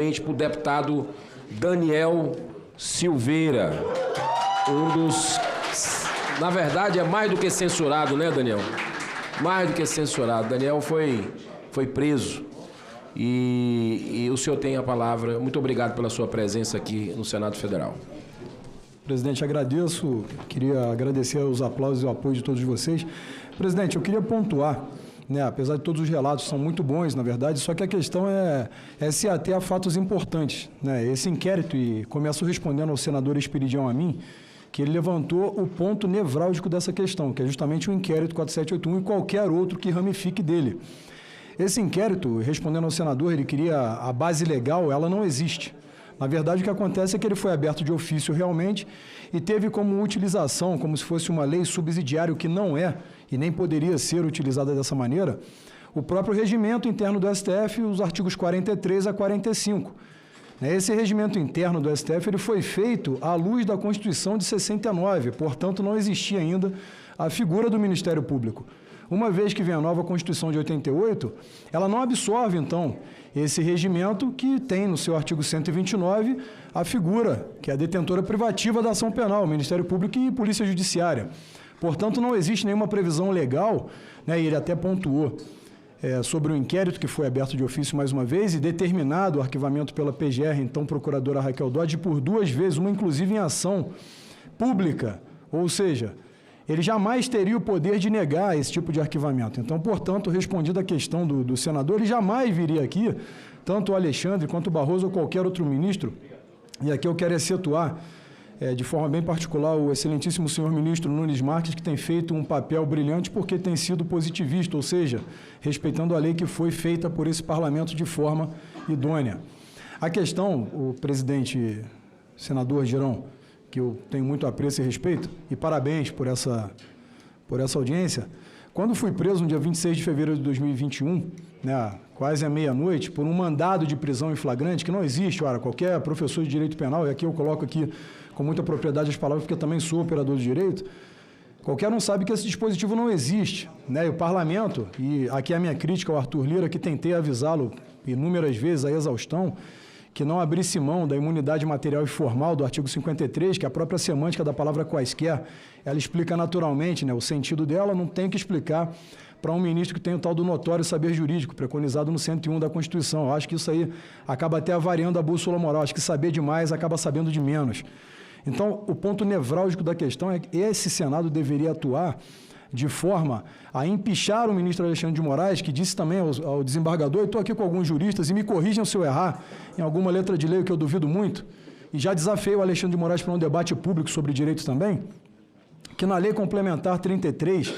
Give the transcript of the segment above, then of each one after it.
Para o deputado Daniel Silveira, um dos... Na verdade, é mais do que censurado, né, Daniel? Mais do que censurado. Daniel foi preso e o senhor tem a palavra. Muito obrigado pela sua presença aqui no Senado Federal. Presidente, agradeço. Queria agradecer os aplausos e o apoio de todos vocês. Presidente, eu queria pontuar, né, apesar de todos os relatos são muito bons, na verdade, só que a questão é se ater a fatos importantes, né? Esse inquérito, e começo respondendo ao senador Esperidião Amin, que ele levantou o ponto nevrálgico dessa questão, que é justamente o inquérito 4781 e qualquer outro que ramifique dele. Esse inquérito, respondendo ao senador, ele queria a base legal, ela não existe. Na verdade, o que acontece é que ele foi aberto de ofício realmente e teve como utilização, como se fosse uma lei subsidiária, o que não é e nem poderia ser utilizada dessa maneira, o próprio regimento interno do STF, os artigos 43 a 45. Esse regimento interno do STF ele foi feito à luz da Constituição de 69, portanto, não existia ainda a figura do Ministério Público. Uma vez que vem a nova Constituição de 88, ela não absorve, então, esse regimento que tem no seu artigo 129 a figura, que é a detentora privativa da ação penal, Ministério Público e Polícia Judiciária. Portanto, não existe nenhuma previsão legal, né, e ele até pontuou sobre o inquérito que foi aberto de ofício mais uma vez e determinado o arquivamento pela PGR, então procuradora Raquel Dodge, por 2 vezes, uma inclusive em ação pública, ou seja, ele jamais teria o poder de negar esse tipo de arquivamento. Então, portanto, respondida a questão do senador, ele jamais viria aqui, tanto o Alexandre quanto o Barroso ou qualquer outro ministro, e aqui eu quero excetuar, de forma bem particular, o excelentíssimo senhor ministro Nunes Marques, que tem feito um papel brilhante porque tem sido positivista, ou seja, respeitando a lei que foi feita por esse parlamento de forma idônea. A questão, o presidente senador Girão, que eu tenho muito apreço e respeito, e parabéns por essa audiência, quando fui preso no dia 26 de fevereiro de 2021, né, quase à meia-noite, por um mandado de prisão em flagrante, que não existe, ora, qualquer professor de direito penal, e aqui eu coloco aqui com muita propriedade as palavras, porque também sou operador de direito, qualquer um sabe que esse dispositivo não existe, né, e o parlamento, e aqui é a minha crítica ao Arthur Lira, que tentei avisá-lo inúmeras vezes a exaustão, que não abrisse mão da imunidade material e formal do artigo 53, que é a própria semântica da palavra quaisquer, ela explica naturalmente, né, o sentido dela, não tem que explicar para um ministro que tem o tal do notório saber jurídico, preconizado no 101 da Constituição. Eu acho que isso aí acaba até avariando a bússola moral, acho que saber demais acaba sabendo de menos. Então, o ponto nevrálgico da questão é que esse Senado deveria atuar de forma a empichar o ministro Alexandre de Moraes, que disse também ao desembargador, eu estou aqui com alguns juristas e me corrijam se eu errar em alguma letra de lei, que eu duvido muito, e já desafiei o Alexandre de Moraes para um debate público sobre direito também, que na lei complementar 33,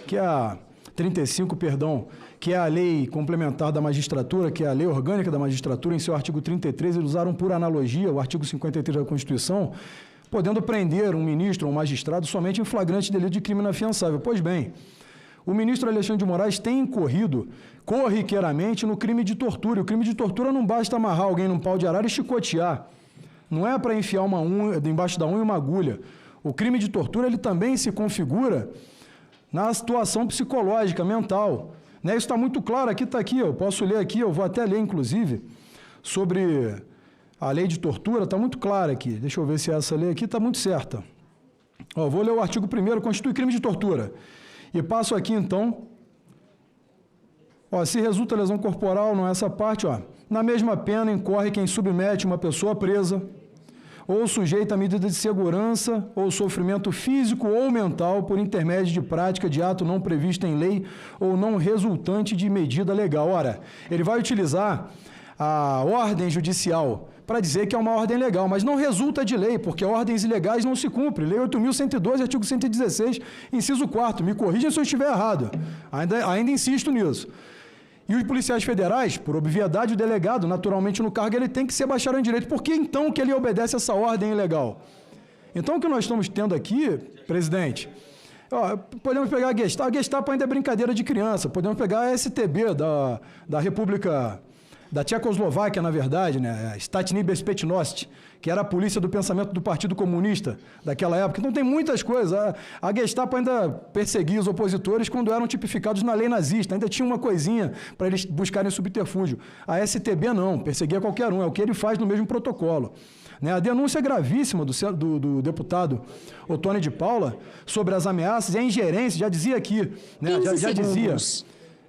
que é a 35, perdão, que é a lei complementar da magistratura, que é a lei orgânica da magistratura, em seu artigo 33, eles usaram por analogia o artigo 53 da Constituição, podendo prender um ministro ou um magistrado somente em flagrante delito de crime inafiançável. Pois bem, o ministro Alexandre de Moraes tem incorrido corriqueiramente no crime de tortura. E o crime de tortura não basta amarrar alguém num pau de arara e chicotear. Não é para enfiar uma unha, embaixo da unha uma agulha. O crime de tortura ele também se configura na situação psicológica, mental. Né? Isso está muito claro, aqui está aqui, eu posso ler aqui, eu vou até ler, inclusive, sobre a lei de tortura, está muito clara aqui. Deixa eu ver se essa lei aqui está muito certa. Ó, vou ler o artigo 1º, constitui crime de tortura. E passo aqui, então, ó, se resulta lesão corporal, não é essa parte, ó, na mesma pena incorre quem submete uma pessoa presa ou sujeita a medida de segurança ou sofrimento físico ou mental por intermédio de prática de ato não previsto em lei ou não resultante de medida legal. Ora, ele vai utilizar a ordem judicial para dizer que é uma ordem legal, mas não resulta de lei, porque ordens ilegais não se cumprem. Lei 8.112, artigo 116, inciso 4º. Me corrijam se eu estiver errado. Ainda insisto nisso. E os policiais federais, por obviedade, o delegado, naturalmente no cargo, ele tem que ser bacharel em direito. Por que então que ele obedece a essa ordem ilegal? Então, o que nós estamos tendo aqui, presidente, ó, podemos pegar a Gestapo ainda é brincadeira de criança, podemos pegar a STB da República da Tchecoslováquia, na verdade, né? Statini Bezpečnost, que era a polícia do pensamento do Partido Comunista daquela época. Então tem muitas coisas. A Gestapo ainda perseguia os opositores quando eram tipificados na lei nazista. Ainda tinha uma coisinha para eles buscarem subterfúgio. A STB não, perseguia qualquer um. É o que ele faz no mesmo protocolo. A denúncia é gravíssima do deputado Ottoni de Paula sobre as ameaças e a ingerência, já dizia aqui, né? já dizia...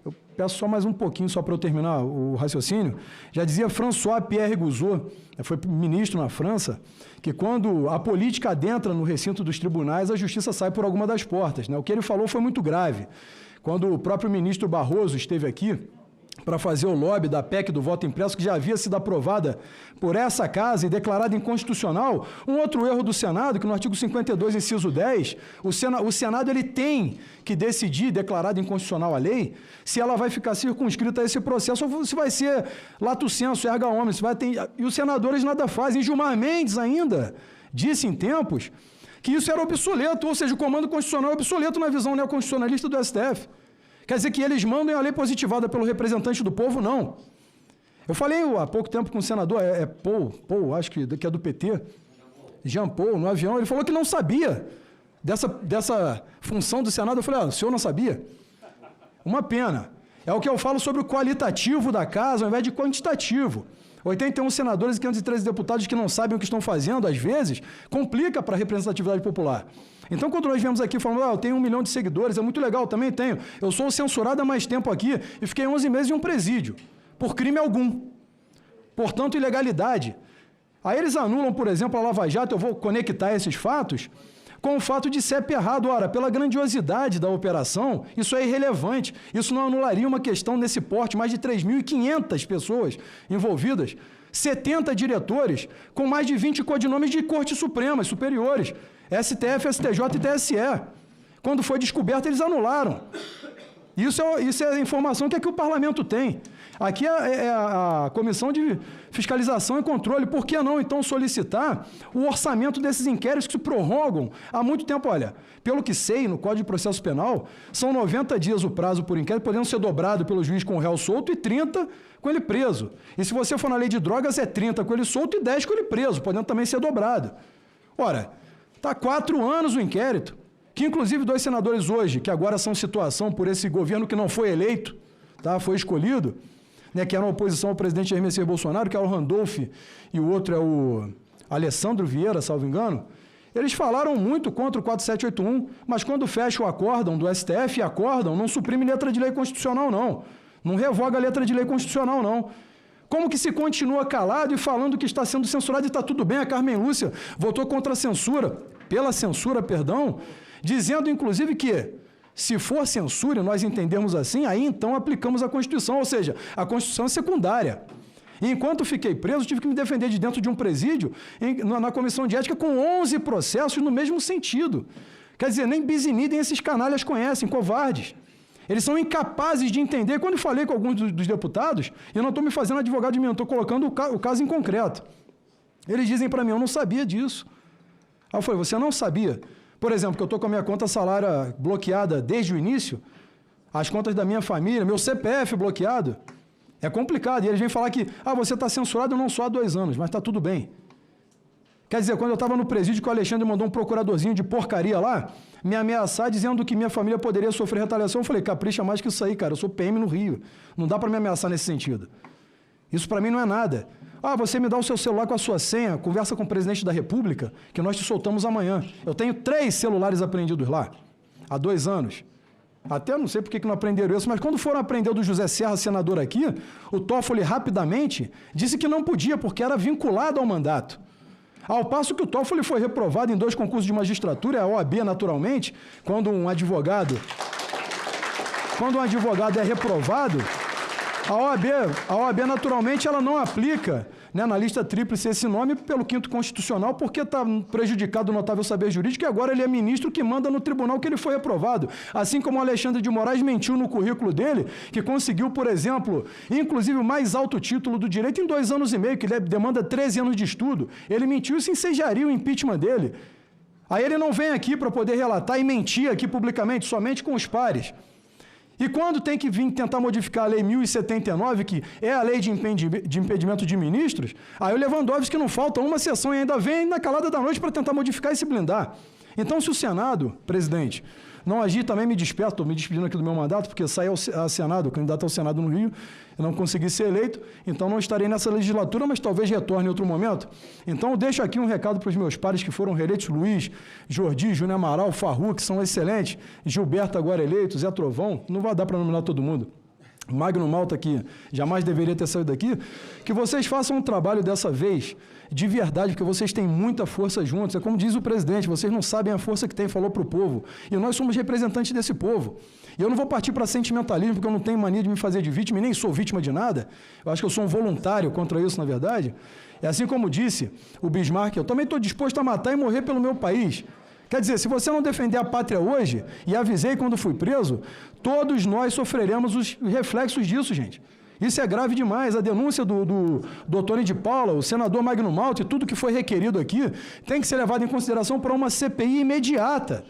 Eu peço só mais um pouquinho, só para eu terminar o raciocínio. Já dizia François-Pierre Guzot, foi ministro na França, que quando a política adentra no recinto dos tribunais, a justiça sai por alguma das portas, né? O que ele falou foi muito grave. Quando o próprio ministro Barroso esteve aqui para fazer o lobby da PEC do voto impresso, que já havia sido aprovada por essa casa e declarada inconstitucional, um outro erro do Senado, que no artigo 52, inciso 10, o Senado ele tem que decidir, declarada inconstitucional a lei, se ela vai ficar circunscrita a esse processo ou se vai ser lato sensu, erga omnes, e os senadores nada fazem. E Gilmar Mendes ainda disse em tempos que isso era obsoleto, ou seja, o comando constitucional é obsoleto na visão neoconstitucionalista do STF. Quer dizer que eles mandam a lei positivada pelo representante do povo? Não. Eu falei há pouco tempo com o senador, Paul, acho que é do PT, Jean Paul, no avião, ele falou que não sabia dessa função do Senado. Eu falei, o senhor não sabia? Uma pena. É o que eu falo sobre o qualitativo da casa, ao invés de quantitativo. 81 senadores e 513 deputados que não sabem o que estão fazendo, às vezes, complica para a representatividade popular. Então, quando nós viemos aqui falando, eu tenho 1 milhão de seguidores, é muito legal, também tenho. Eu sou censurado há mais tempo aqui e fiquei 11 meses em um presídio, por crime algum. Portanto, ilegalidade. Aí eles anulam, por exemplo, a Lava Jato, eu vou conectar esses fatos com o fato de CEP errado. Ora, pela grandiosidade da operação, isso é irrelevante. Isso não anularia uma questão nesse porte, mais de 3.500 pessoas envolvidas, 70 diretores, com mais de 20 codinomes de cortes supremas, superiores, STF, STJ e TSE. Quando foi descoberto, eles anularam. Isso é a informação que aqui o parlamento tem. Aqui é a Comissão de Fiscalização e Controle. Por que não, então, solicitar o orçamento desses inquéritos que se prorrogam há muito tempo? Olha, pelo que sei, no Código de Processo Penal, são 90 dias o prazo por inquérito, podendo ser dobrado pelo juiz com o réu solto e 30 com ele preso. E se você for na lei de drogas, é 30 com ele solto e 10 com ele preso, podendo também ser dobrado. Ora, está 4 anos o inquérito, que inclusive 2 senadores hoje, que agora são situação por esse governo que não foi eleito, tá? Foi escolhido, né, que era uma oposição ao presidente Jair Messias Bolsonaro, que é o Randolph e o outro é o Alessandro Vieira, salvo engano, eles falaram muito contra o 4781, mas quando fecha o acórdão do STF, acórdão não suprime letra de lei constitucional, não. Não revoga a letra de lei constitucional, não. Como que se continua calado e falando que está sendo censurado e está tudo bem? A Carmen Lúcia votou contra a censura, pela censura, perdão, dizendo, inclusive, que se for censura, nós entendermos assim, aí então aplicamos a Constituição, ou seja, a Constituição é secundária. E enquanto fiquei preso, tive que me defender de dentro de um presídio, na Comissão de Ética, com 11 processos no mesmo sentido. Quer dizer, nem Bisinidem esses canalhas conhecem, covardes. Eles são incapazes de entender. Quando eu falei com alguns dos deputados, eu não estou me fazendo advogado de mim, eu estou colocando o caso em concreto. Eles dizem para mim, eu não sabia disso. Aí eu falei, você não sabia? Por exemplo, que eu estou com a minha conta salária bloqueada desde o início, as contas da minha família, meu CPF bloqueado, é complicado. E eles vêm falar que, você está censurado não só há 2 anos, mas está tudo bem. Quer dizer, quando eu estava no presídio que o Alexandre mandou um procuradorzinho de porcaria lá, me ameaçar dizendo que minha família poderia sofrer retaliação, eu falei, capricha mais que isso aí, cara, eu sou PM no Rio, não dá para me ameaçar nesse sentido. Isso para mim não é nada. Você me dá o seu celular com a sua senha, conversa com o presidente da República, que nós te soltamos amanhã. Eu tenho 3 celulares apreendidos lá, há 2 anos. Até não sei por que não aprenderam isso, mas quando foram aprender o do José Serra, senador aqui, o Toffoli rapidamente disse que não podia, porque era vinculado ao mandato. Ao passo que o Toffoli foi reprovado em 2 concursos de magistratura, a OAB naturalmente, quando um advogado é reprovado, a OAB naturalmente ela não aplica, né, na lista tríplice esse nome pelo 5º constitucional, porque está prejudicado o notável saber jurídico e agora ele é ministro que manda no tribunal que ele foi reprovado. Assim como o Alexandre de Moraes mentiu no currículo dele, que conseguiu, por exemplo, inclusive o mais alto título do direito em 2 anos e meio, que ele demanda 13 anos de estudo. Ele mentiu, isso ensejaria o impeachment dele. Aí ele não vem aqui para poder relatar e mentir aqui publicamente, somente com os pares. E quando tem que vir tentar modificar a Lei 1079, que é a lei de impedimento de ministros, aí o Lewandowski não falta uma sessão e ainda vem na calada da noite para tentar modificar e se blindar. Então, se o Senado, presidente, não agir, também me despeço, estou me despedindo aqui do meu mandato, porque saí ao Senado, candidato ao Senado no Rio, eu não consegui ser eleito, então não estarei nessa legislatura, mas talvez retorne em outro momento. Então, eu deixo aqui um recado para os meus pares que foram reeleitos, Luiz, Jordi, Júnior Amaral, Farru, que são excelentes, Gilberto agora eleito, Zé Trovão, não vai dar para nominar todo mundo. Magno Malta, que jamais deveria ter saído daqui, que vocês façam um trabalho dessa vez de verdade, porque vocês têm muita força juntos. É como diz o presidente, vocês não sabem a força que tem, falou para o povo. E nós somos representantes desse povo. E eu não vou partir para sentimentalismo, porque eu não tenho mania de me fazer de vítima, e nem sou vítima de nada. Eu acho que eu sou um voluntário contra isso, na verdade. É assim como disse o Bismarck, eu também estou disposto a matar e morrer pelo meu país. Quer dizer, se você não defender a pátria hoje, e avisei quando fui preso, todos nós sofreremos os reflexos disso, gente. Isso é grave demais. A denúncia do doutor de Paula, o senador Magno Malta e tudo que foi requerido aqui, tem que ser levado em consideração para uma CPI imediata.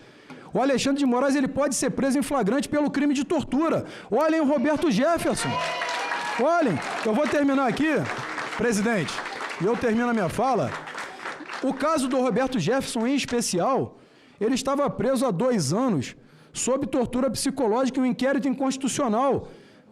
O Alexandre de Moraes ele pode ser preso em flagrante pelo crime de tortura. Olhem o Roberto Jefferson. Olhem, eu vou terminar aqui, presidente, e eu termino a minha fala. O caso do Roberto Jefferson, em especial, ele estava preso há 2 anos, sob tortura psicológica e um inquérito inconstitucional.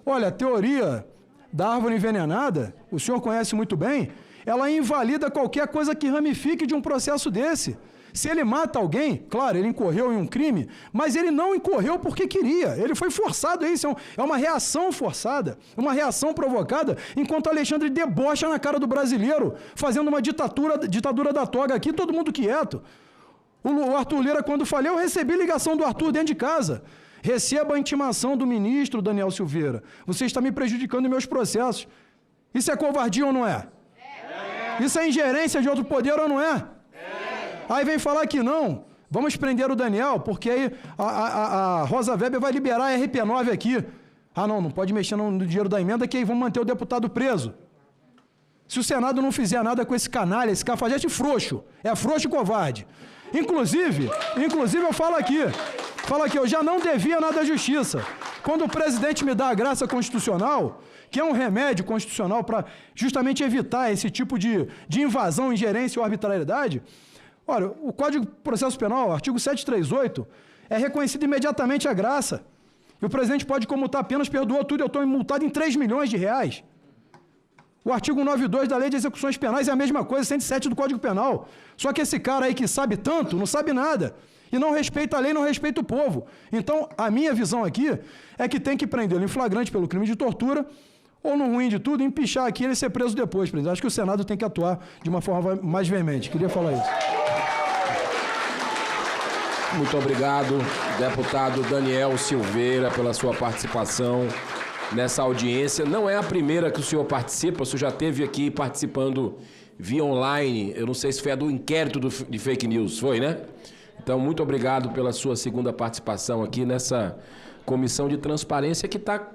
Olha, a teoria da árvore envenenada, o senhor conhece muito bem, ela invalida qualquer coisa que ramifique de um processo desse. Se ele mata alguém, claro, ele incorreu em um crime, mas ele não incorreu porque queria, ele foi forçado a isso, é uma reação forçada, uma reação provocada, enquanto Alexandre debocha na cara do brasileiro, fazendo uma ditadura da toga aqui, todo mundo quieto. O Arthur Lira, quando falhou, eu recebi ligação do Arthur dentro de casa. Receba a intimação do ministro Daniel Silveira. Você está me prejudicando em meus processos. Isso é covardia ou não é? Isso é ingerência de outro poder ou não é? Aí vem falar que não. Vamos prender o Daniel, porque aí a Rosa Weber vai liberar a RP9 aqui. Ah, não pode mexer no dinheiro da emenda, que aí vão manter o deputado preso. Se o Senado não fizer nada com esse canalha, esse cafajeste frouxo, é frouxo e covarde. Inclusive eu falo aqui, eu já não devia nada à justiça. Quando o presidente me dá a graça constitucional, que é um remédio constitucional para justamente evitar esse tipo de invasão, ingerência ou arbitrariedade, olha, o Código de Processo Penal, artigo 738, é reconhecido imediatamente a graça. E o presidente pode comutar apenas, perdoou tudo, eu estou multado em 3 milhões de reais. O artigo 192 da Lei de Execuções Penais é a mesma coisa, 107 do Código Penal. Só que esse cara aí que sabe tanto, não sabe nada. E não respeita a lei, não respeita o povo. Então, a minha visão aqui é que tem que prendê-lo em flagrante pelo crime de tortura, ou no ruim de tudo, empichar aqui e ele ser preso depois, presidente. Acho que o Senado tem que atuar de uma forma mais veemente. Queria falar isso. Muito obrigado, deputado Daniel Silveira, pela sua participação nessa audiência. Não é a primeira que o senhor participa, o senhor já esteve aqui participando via online, eu não sei se foi a do inquérito de fake news, foi, né? Então, muito obrigado pela sua segunda participação aqui nessa comissão de transparência que está